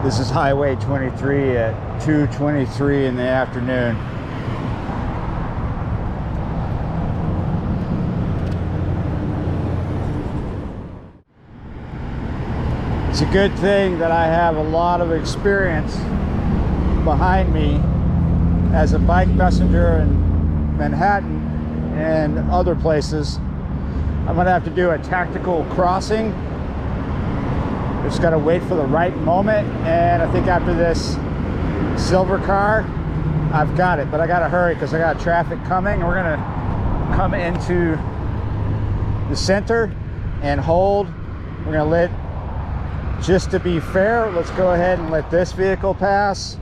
This is Highway 23 at 2:23 in the afternoon. It's a good thing that I have a lot of experience behind me as a bike messenger in Manhattan and other places. I'm gonna have to do a tactical crossing. Just gotta wait for the right moment, and I think after this silver car, I've got it, but I gotta hurry because I got traffic coming. We're gonna come into the center and hold. We're gonna let, just to be fair, let's go ahead and let this vehicle pass.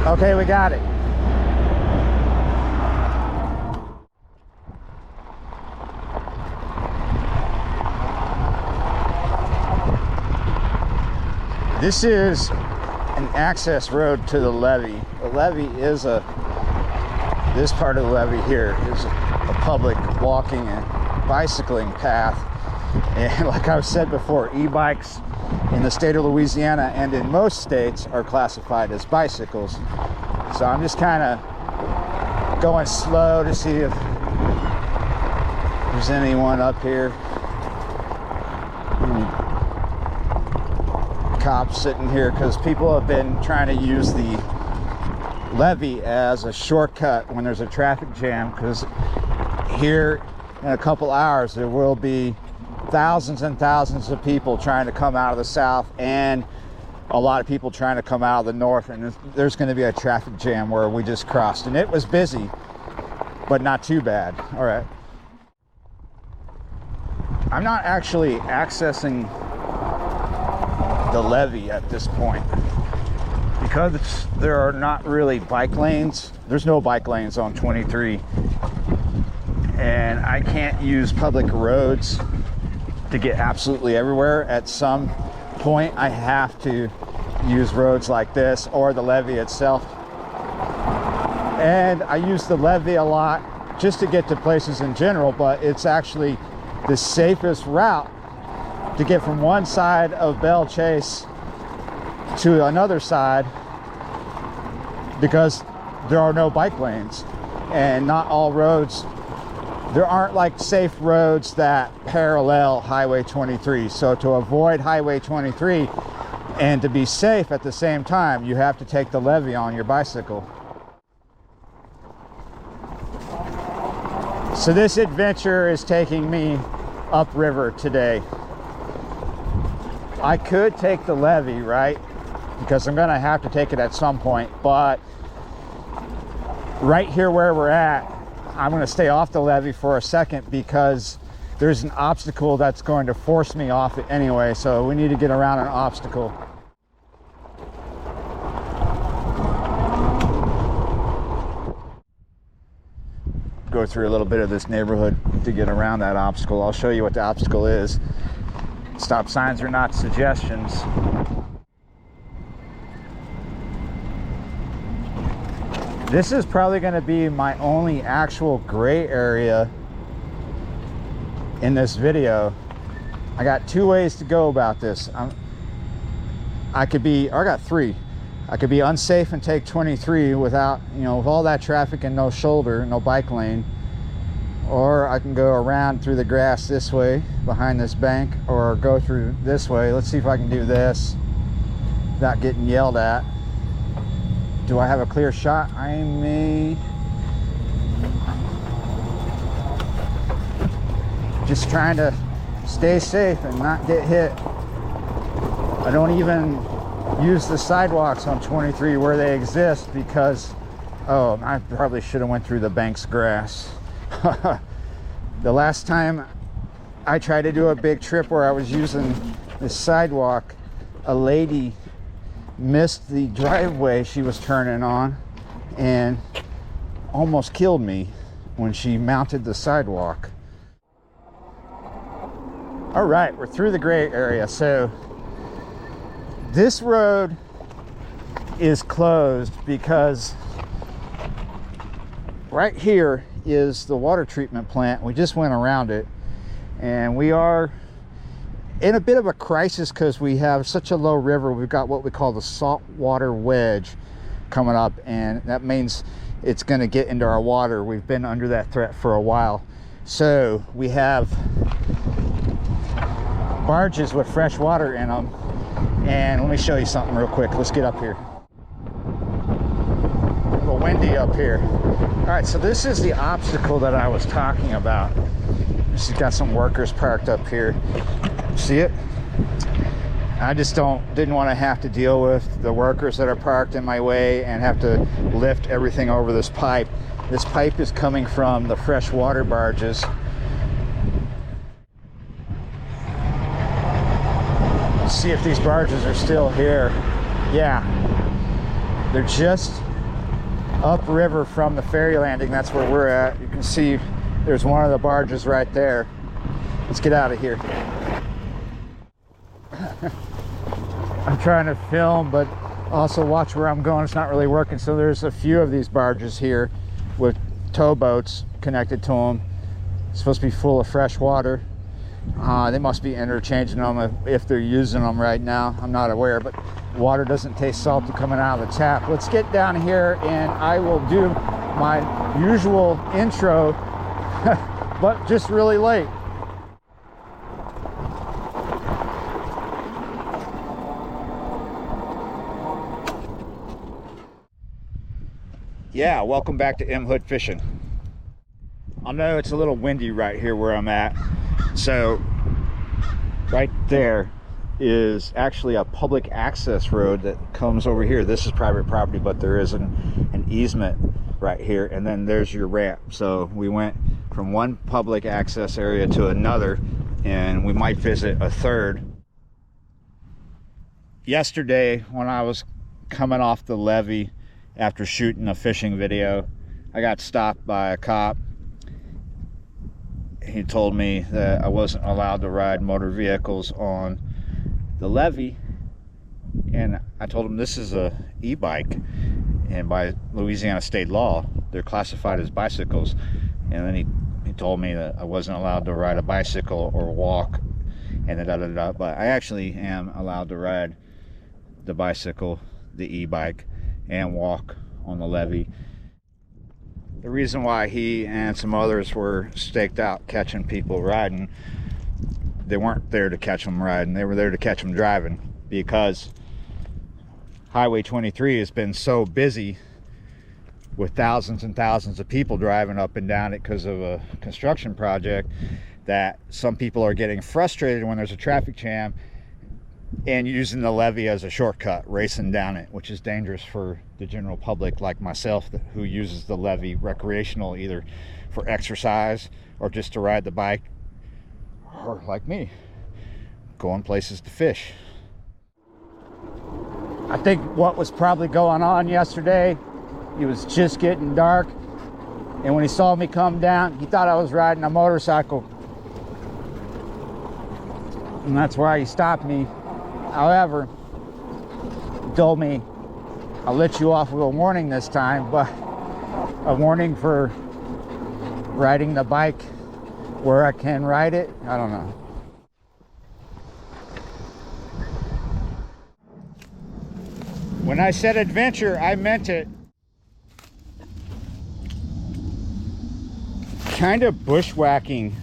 Okay, we got it. This is an access road to the levee. The levee is this part of the levee here is a public walking and bicycling path. And like I've said before, e-bikes in the state of Louisiana and in most states are classified as bicycles. So I'm just kind of going slow to see if there's anyone up here. Cops sitting here because people have been trying to use the levee as a shortcut when there's a traffic jam, because here in a couple hours there will be thousands and thousands of people trying to come out of the south and a lot of people trying to come out of the north, and there's going to be a traffic jam where we just crossed, and it was busy but not too bad. All right, I'm not actually accessing the levee at this point because there are not really bike lanes. There's no bike lanes on 23, and I can't use public roads to get absolutely everywhere. At some point I have to use roads like this or the levee itself, and I use the levee a lot just to get to places in general, but it's actually the safest route to get from one side of Belle Chasse to another side, because there are no bike lanes, and not all roads, there aren't like safe roads that parallel Highway 23. So to avoid Highway 23 and to be safe at the same time, you have to take the levee on your bicycle. So this adventure is taking me upriver today. I could take the levee, right? Because I'm gonna have to take it at some point, but right here where we're at, I'm gonna stay off the levee for a second because there's an obstacle that's going to force me off it anyway, so we need to get around an obstacle. Go through a little bit of this neighborhood to get around that obstacle. I'll show you what the obstacle is. Stop signs are not suggestions. This is probably going to be my only actual gray area in this video. I got two ways to go about this. I got three. I could be unsafe and take 23 without, with all that traffic and no shoulder, no bike lane. Or I can go around through the grass this way behind this bank, or go through this way. Let's see if I can do this without getting yelled at. Do I have a clear shot? I may. Just trying to stay safe and not get hit. I don't even use the sidewalks on 23 where they exist because, oh, I probably should have went through the bank's grass. The last time I tried to do a big trip where I was using this sidewalk, a lady missed the driveway she was turning on and almost killed me when she mounted the sidewalk. All right, we're through the gray area. So this road is closed because right here is the water treatment plant. We just went around it, and we are in a bit of a crisis because we have such a low river. We've got what we call the saltwater wedge coming up, and that means it's going to get into our water. We've been under that threat for a while. So we have barges with fresh water in them. And let me show you something real quick. Let's get up here. A little windy up here. All right, so this is the obstacle that I was talking about. This has got some workers parked up here. See it? I just didn't want to have to deal with the workers that are parked in my way and have to lift everything over this pipe. This pipe is coming from the freshwater barges. Let's see if these barges are still here. Yeah, they're just upriver from the ferry landing. That's where we're at. You can see there's one of the barges right there. Let's get out of here. I'm trying to film, but also watch where I'm going. It's not really working. So there's a few of these barges here with towboats connected to them. It's supposed to be full of fresh water. They must be interchanging them if they're using them right now. I'm not aware, but water doesn't taste salty coming out of the tap. Let's get down here and I will do my usual intro, but just really late. Yeah, welcome back to M Hood Fishing. I know it's a little windy right here where I'm at. So right there is actually a public access road that comes over here. This is private property, but there is an easement right here, and then there's your ramp. So we went from one public access area to another, and we might visit a third. Yesterday when I was coming off the levee after shooting a fishing video, I got stopped by a cop. He told me that I wasn't allowed to ride motor vehicles on the levee, and I told him this is a e-bike, and by Louisiana state law they're classified as bicycles. And then he told me that I wasn't allowed to ride a bicycle or walk, and da-da-da-da. But I actually am allowed to ride the bicycle, the e-bike, and walk on the levee. The reason why he and some others were staked out catching people riding, they weren't there to catch them riding, they were there to catch them driving, because Highway 23 has been so busy with thousands and thousands of people driving up and down it because of a construction project that some people are getting frustrated when there's a traffic jam and using the levee as a shortcut, racing down it, which is dangerous for the general public like myself who uses the levee recreational, either for exercise or just to ride the bike, or like me, going places to fish. I think what was probably going on yesterday, it was just getting dark, and when he saw me come down, he thought I was riding a motorcycle, and that's why he stopped me. However, he told me, I'll let you off with a warning this time, but a warning for riding the bike where I can ride it, I don't know. When I said adventure, I meant it. Kind of bushwhacking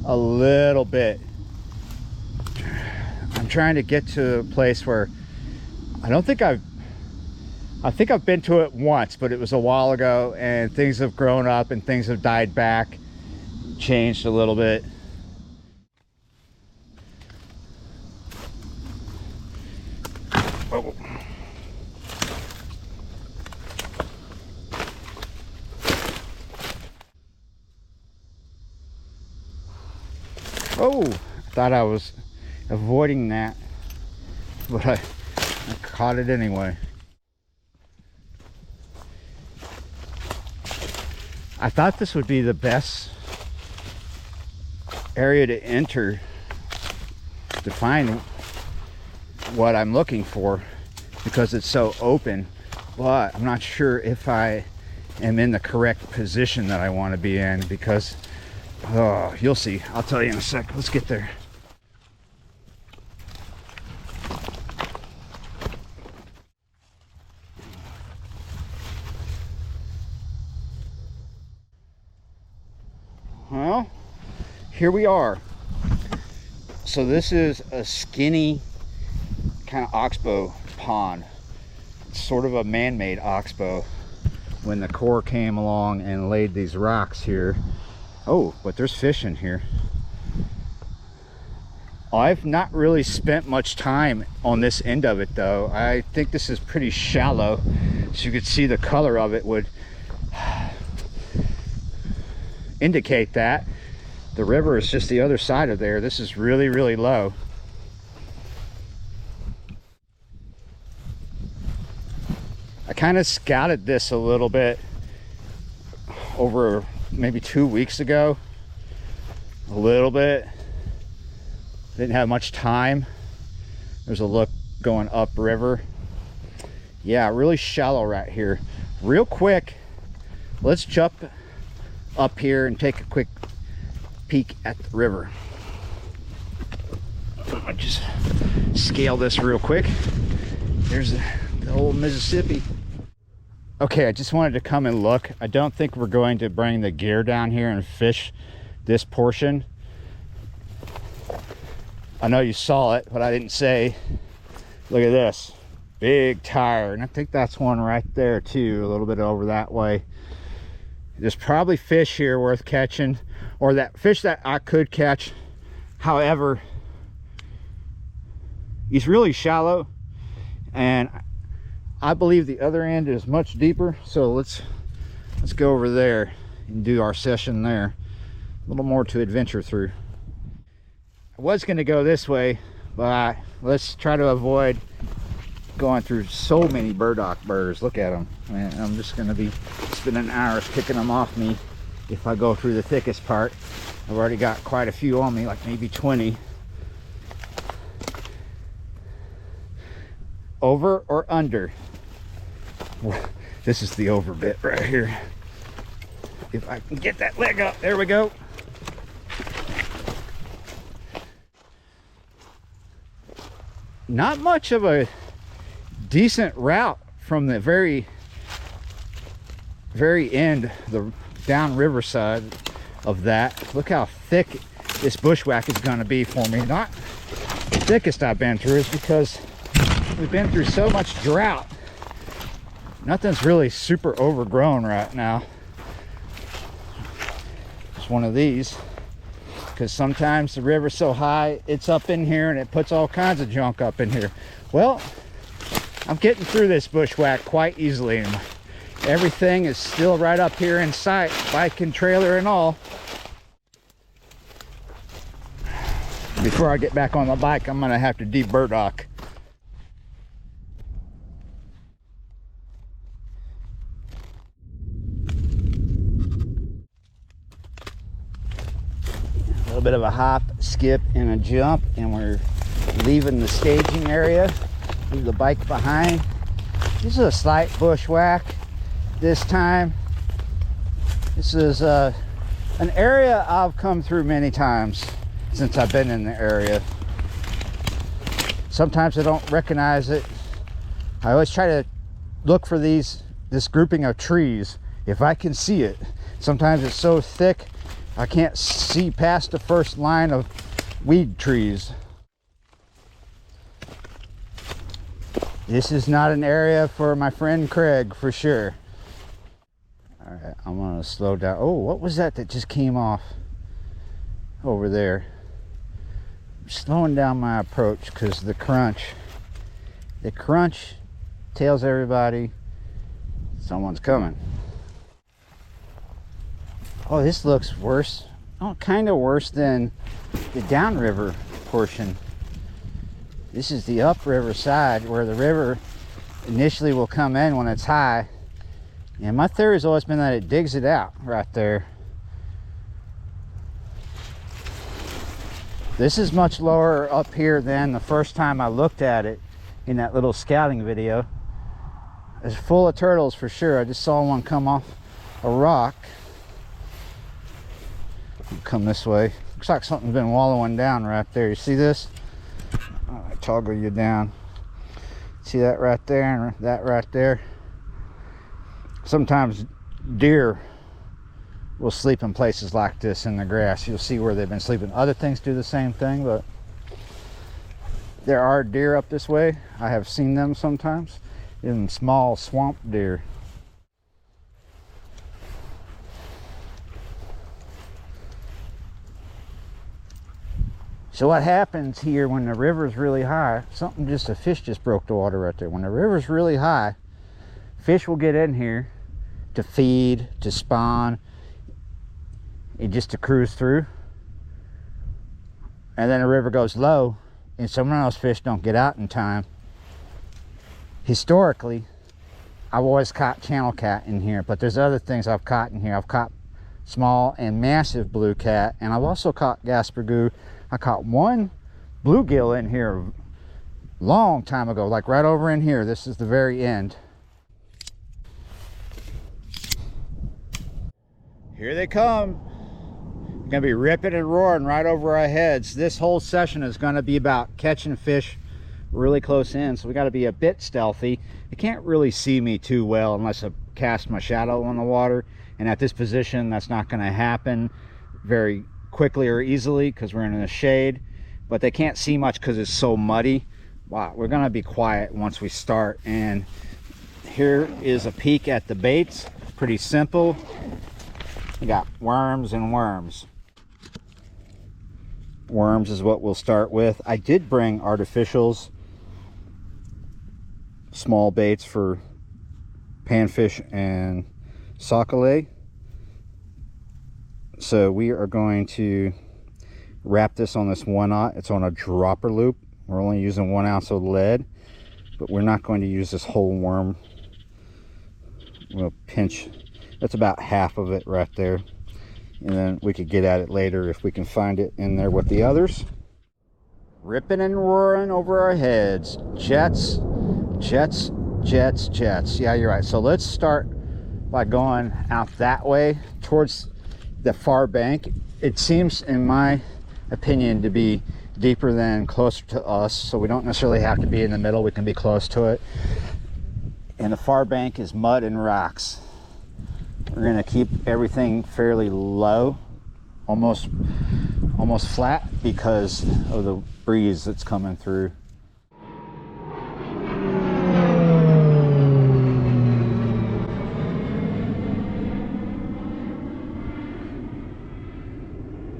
a little bit. I'm trying to get to a place where I think I've been to it once, but it was a while ago, and things have grown up and things have died back, changed a little bit. Oh. Oh, I thought I was avoiding that, but I caught it anyway. I thought this would be the best area to enter to find what I'm looking for, because it's so open, but I'm not sure if I am in the correct position that I want to be in, because you'll see. I'll tell you in a sec. Let's get there. Well, here we are. So this is a skinny kind of oxbow pond. It's sort of a man-made oxbow when the Corps came along and laid these rocks here. Oh, but there's fish in here. I've not really spent much time on this end of it though. I think this is pretty shallow, so you could see the color of it would indicate that. The river is just the other side of there. This is really, really low. I kind of scouted this a little bit over maybe 2 weeks ago. A little bit. Didn't have much time. There's a look going upriver. Yeah, really shallow right here. Real quick, let's jump up here and take a quick peek at the river. I'll just scale this real quick. There's the old Mississippi. Okay, I just wanted to come and look. I don't think we're going to bring the gear down here and fish this portion. I know you saw it, but I didn't say. Look at this big tire, and I think that's one right there too, a little bit over that way. There's probably fish here worth catching, or that fish that I could catch. However, he's really shallow, and I believe the other end is much deeper. So let's go over there and do our session there. A little more to adventure through. I was going to go this way, but let's try to avoid going through so many burdock burrs. Look at them. Man, I'm just going to be spending hours picking them off me if I go through the thickest part. I've already got quite a few on me, like maybe 20. Over or under? This is the over bit right here. If I can get that leg up, there we go. Not much of a decent route from the very end, the downriver side of that. Look how thick this bushwhack is going to be for me. Not the thickest I've been through, is because we've been through so much drought. Nothing's really super overgrown right now. Just one of these, because sometimes the river's so high it's up in here and it puts all kinds of junk up in here. Well, I'm getting through this bushwhack quite easily, and everything is still right up here in sight, bike and trailer and all. Before I get back on the bike, I'm gonna have to de-burdock. A little bit of a hop, skip, and a jump, and we're leaving the staging area. Leave the bike behind. This is a slight bushwhack this time. This is an area I've come through many times since I've been in the area. Sometimes I don't recognize it. I always try to look for this grouping of trees if I can see it. Sometimes it's so thick I can't see past the first line of weed trees. This is not an area for my friend Craig, for sure. All right, I'm gonna slow down. Oh, what was that just came off over there? I'm slowing down my approach because the crunch tells everybody someone's coming. Oh, this looks worse. Oh, kind of worse than the downriver portion. This is the upriver side where the river initially will come in when it's high. And my theory has always been that it digs it out right there. This is much lower up here than the first time I looked at it in that little scouting video. It's full of turtles for sure. I just saw one come off a rock. Come this way. Looks like something's been wallowing down right there. You see this? I toggle you down. See that right there and that right there? Sometimes deer will sleep in places like this in the grass. You'll see where they've been sleeping. Other things do the same thing, but there are deer up this way. I have seen them sometimes, even small swamp deer. So what happens here when the river's really high, a fish just broke the water right there. When the river's really high, fish will get in here to feed, to spawn, and just to cruise through. And then the river goes low, and some of those fish don't get out in time. Historically, I've always caught channel cat in here, but there's other things I've caught in here. I've caught small and massive blue cat, and I've also caught gaspergoo. I caught one bluegill in here a long time ago, like right over in here. This is the very end. Here they come. Gonna be ripping and roaring right over our heads. This whole session is gonna be about catching fish really close in, so we got to be a bit stealthy. You can't really see me too well unless I cast my shadow on the water, and at this position that's not going to happen very quickly or easily because we're in the shade, but they can't see much because it's so muddy. Wow, we're going to be quiet once we start. And here is a peek at the baits. Pretty simple. You got worms and worms. Worms is what we'll start with. I did bring artificials, small baits for panfish and sockeye. So we are going to wrap this on this 1/0. It's on a dropper loop. We're only using 1 ounce of lead, but we're not going to use this whole worm. We'll pinch, that's about half of it right there, and then we could get at it later if we can find it in there with the others. Ripping and roaring over our heads. Jets, jets, jets, jets. Yeah, you're right. So let's start by going out that way towards the far bank. It seems, in my opinion, to be deeper than closer to us, so we don't necessarily have to be in the middle. We can be close to it. And the far bank is mud and rocks. We're going to keep everything fairly low, almost flat, because of the breeze that's coming through.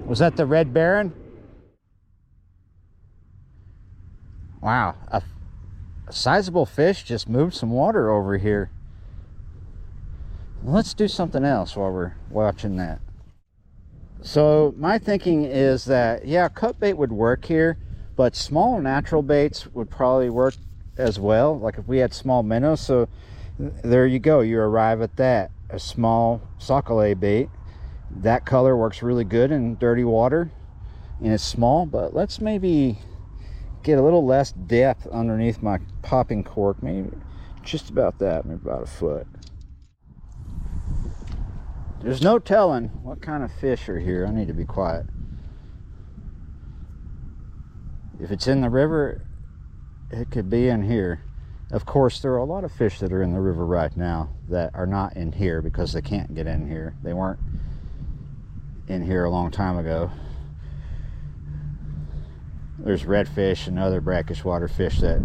Was that the red baron? Wow, a sizable fish just moved some water over here. Let's do something else while we're watching that. So my thinking is that, yeah, cut bait would work here, but small natural baits would probably work as well. Like if we had small minnows. So there you go, you arrive at that. A small sockeye bait. That color works really good in dirty water, and it's small, but let's maybe get a little less depth underneath my popping cork. Maybe just about that, maybe about a foot. There's no telling what kind of fish are here. I need to be quiet. If it's in the river, it could be in here. Of course, there are a lot of fish that are in the river right now that are not in here because they can't get in here. They weren't in here a long time ago. There's redfish and other brackish water fish that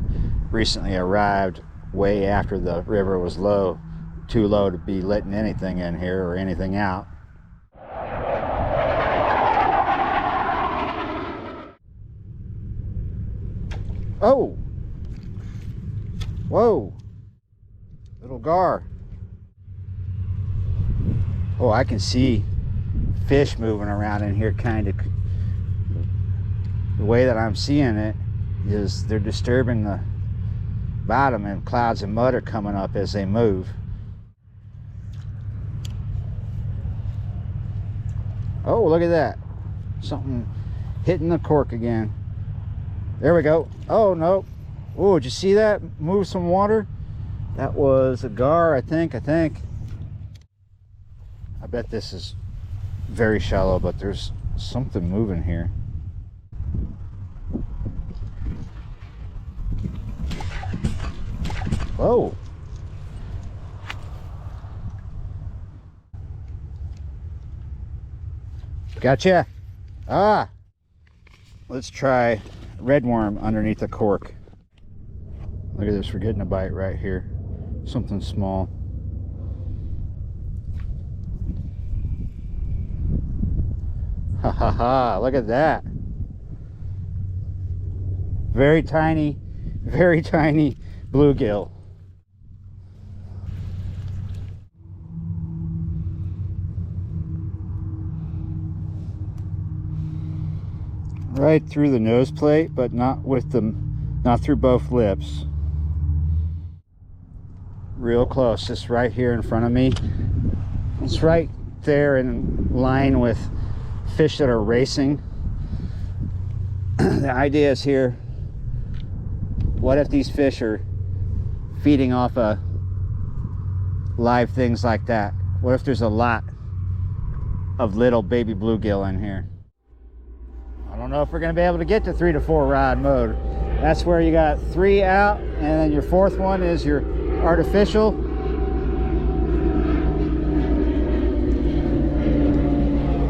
recently arrived way after the river was low, too low to be letting anything in here or anything out. Oh, whoa, little gar. Oh, I can see fish moving around in here, kind of. The way that I'm seeing it is they're disturbing the bottom, and clouds of mud are coming up as they move. Oh, look at that. Something hitting the cork again. There we go. Oh, no. Oh, did you see that? Move some water. That was a gar, I think. I bet this is very shallow, but there's something moving here. Whoa. Gotcha. Ah, let's try red worm underneath the cork. Look at this, we're getting a bite right here. Something small. Ha ha ha, look at that. Very tiny bluegill. Right through the nose plate, but not through both lips. Real close, just right here in front of me. It's right there in line with fish that are racing. The idea is here, what if these fish are feeding off of live things like that? What if there's a lot of little baby bluegill in here? I don't know if we're going to be able to get to 3 to 4 rod mode. That's where you got 3 out, and then your 4th one is your artificial.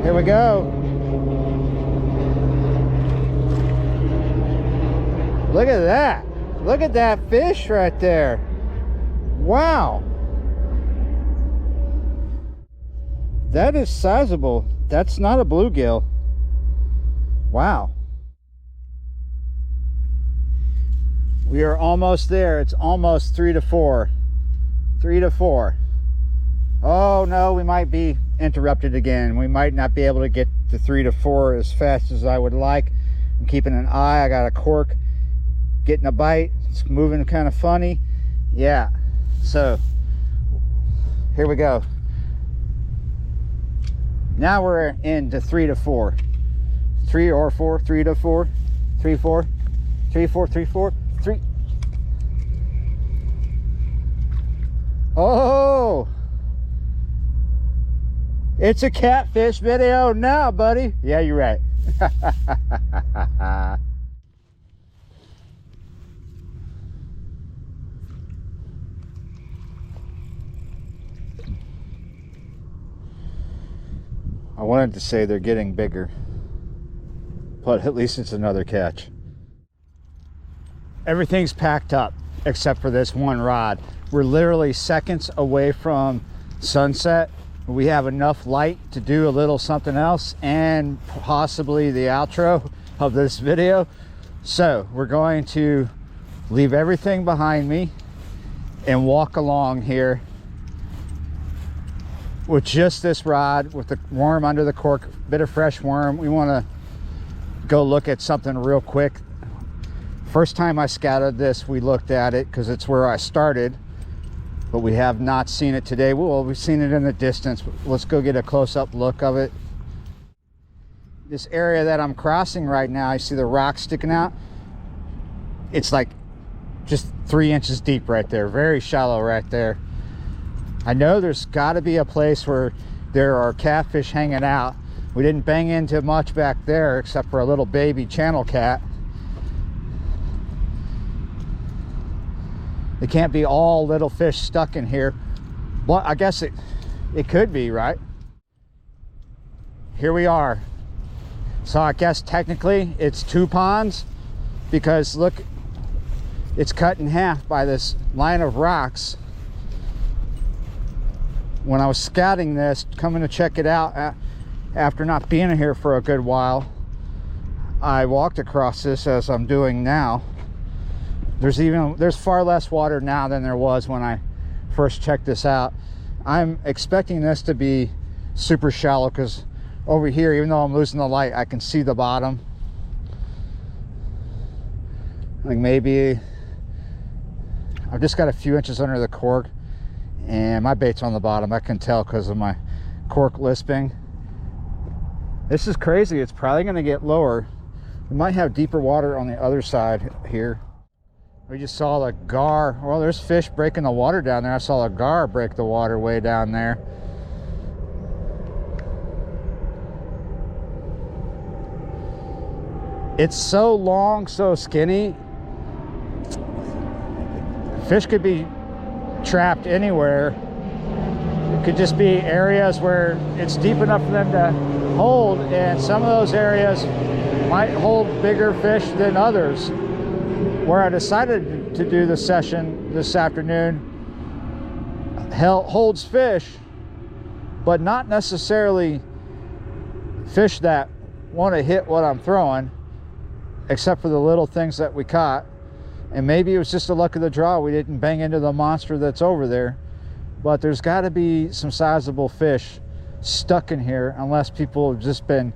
Here we go. Look at that. Look at that fish right there. Wow. That is sizable. That's not a bluegill. Wow. We are almost there. It's almost 3 to 4. 3 to 4. Oh no, we might be interrupted again. We might not be able to get to 3 to 4 as fast as I would like. I'm keeping an eye. I got a cork getting a bite. It's moving kind of funny. Yeah. So here we go. Now we're into 3 to 4. 3 or 4, 3 to 4, 3, 4, 3, 4, 3, 4, 3. Oh, it's a catfish video now, buddy. Yeah, you're right. I wanted to say they're getting bigger, but at least it's another catch. Everything's packed up except for this one rod. We're literally seconds away from sunset. We have enough light to do a little something else and possibly the outro of this video. So we're going to leave everything behind me and walk along here with just this rod, with the worm under the cork, bit of fresh worm. We want to go look at something real quick. First time I scouted this, we looked at it because it's where I started, but we have not seen it today. Well, we've seen it in the distance. Let's go get a close-up look of it. This area that I'm crossing right now, you see the rock sticking out? It's like just 3 inches deep right there. Very shallow right there. I know there's got to be a place where there are catfish hanging out. We didn't bang into much back there except for a little baby channel cat. It can't be all little fish stuck in here. Well, I guess it could be, right? Here we are. So I guess technically it's 2 ponds because look, it's cut in half by this line of rocks. When I was scouting this, coming to check it out after not being here for a good while, I walked across this as I'm doing now. There's far less water now than there was when I first checked this out. I'm expecting this to be super shallow because over here, even though I'm losing the light, I can see the bottom. Like maybe I've just got a few inches under the cork and my bait's on the bottom. I can tell because of my cork lisping. This is crazy. It's probably going to get lower. We might have deeper water on the other side here. We just saw the gar. Well, there's fish breaking the water down there. I saw a gar break the water way down there. It's so long, so skinny. Fish could be trapped anywhere. It could just be areas where it's deep enough for them to hold, and some of those areas might hold bigger fish than others. Where I decided to do the session this afternoon holds fish, but not necessarily fish that want to hit what I'm throwing, except for the little things that we caught. And maybe it was just the luck of the draw, we didn't bang into the monster that's over there. But there's got to be some sizable fish stuck in here, unless people have just been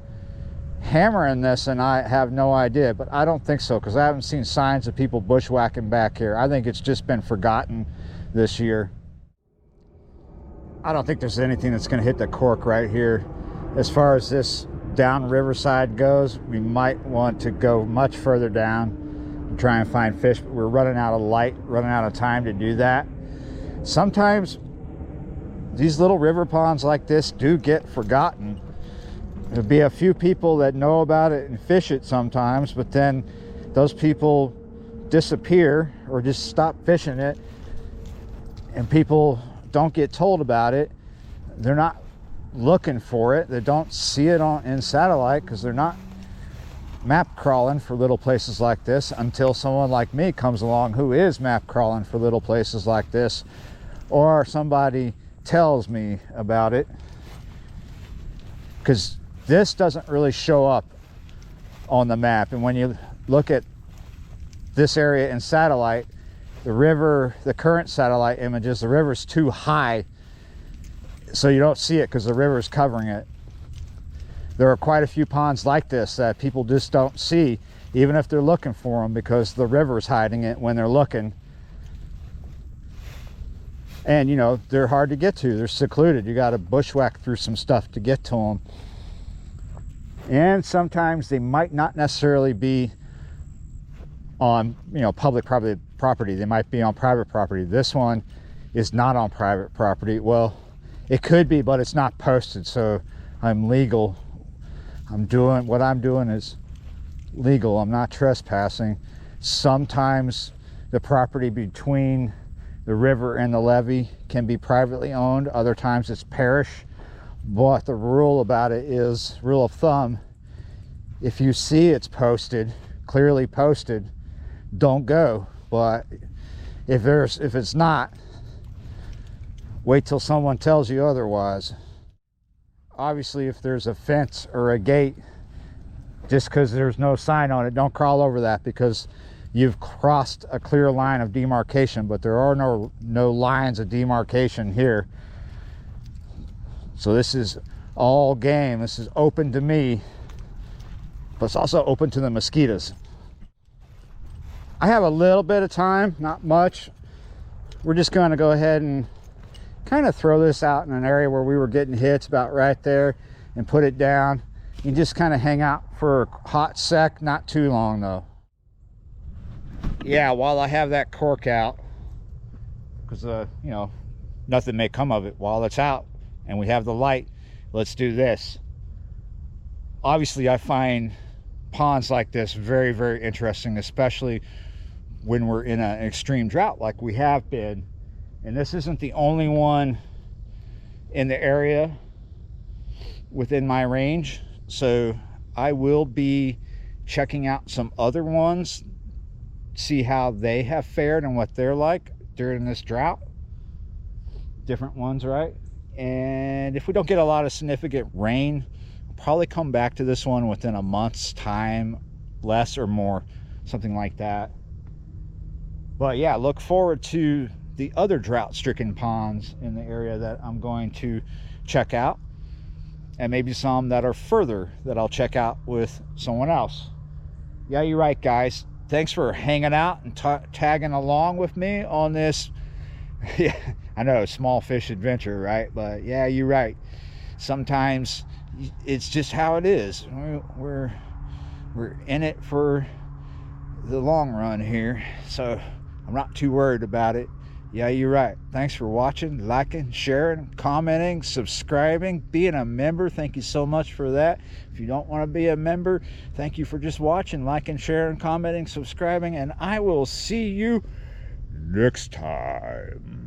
hammering this and I have no idea. But I don't think so, because I haven't seen signs of people bushwhacking back here. I think it's just been forgotten this year. I don't think there's anything that's going to hit the cork right here. As far as this down riverside goes, we might want to go much further down and try and find fish, but we're running out of light, running out of time to do that. Sometimes these little river ponds like this do get forgotten. There'll be a few people that know about it and fish it sometimes, but then those people disappear or just stop fishing it, and people don't get told about it. They're not looking for it. They don't see it in satellite, because they're not map crawling for little places like this until someone like me comes along who is map crawling for little places like this, or somebody tells me about it. Because this doesn't really show up on the map, and when you look at this area in satellite, the river, the current satellite images, the river's too high, so you don't see it because the river's covering it. There are quite a few ponds like this that people just don't see, even if they're looking for them, because the river's hiding it when they're looking. And you know, they're hard to get to. They're secluded. You got to bushwhack through some stuff to get to them. And sometimes they might not necessarily be on, you know, public property. They might be on private property. This one is not on private property. Well, it could be, but it's not posted, so I'm legal. What I'm doing is legal. I'm not trespassing. Sometimes the property between the river and the levee can be privately owned. Other times it's parish. But the rule about it is, rule of thumb, if you see it's posted, clearly posted, don't go. But if it's not, wait till someone tells you otherwise. Obviously, if there's a fence or a gate, just because there's no sign on it, don't crawl over that, because you've crossed a clear line of demarcation. But there are no lines of demarcation here. So this is all game. This is open to me, but it's also open to the mosquitoes. I have a little bit of time, not much. We're just going to go ahead and kind of throw this out in an area where we were getting hits, about right there, and put it down. You just kind of hang out for a hot sec, not too long though. Yeah, while I have that cork out, because you know, nothing may come of it while it's out and we have the light, let's do this. Obviously, I find ponds like this very, very interesting, especially when we're in an extreme drought like we have been. And this isn't the only one in the area within my range, so I will be checking out some other ones, see how they have fared and what they're like during this drought. Different ones, right? And if we don't get a lot of significant rain, I'll probably come back to this one within a month's time, less or more, something like that. But yeah, look forward to the other drought-stricken ponds in the area that I'm going to check out, and maybe some that are further that I'll check out with someone else. Yeah, you're right, guys. Thanks for hanging out and tagging along with me on this. Yeah, I know, small fish adventure, right? But yeah, you're right. Sometimes it's just how it is. We're in it for the long run here, so I'm not too worried about it. Yeah, you're right. Thanks for watching, liking, sharing, commenting, subscribing, being a member. Thank you so much for that. If you don't want to be a member, thank you for just watching, liking, sharing, commenting, subscribing, and I will see you next time.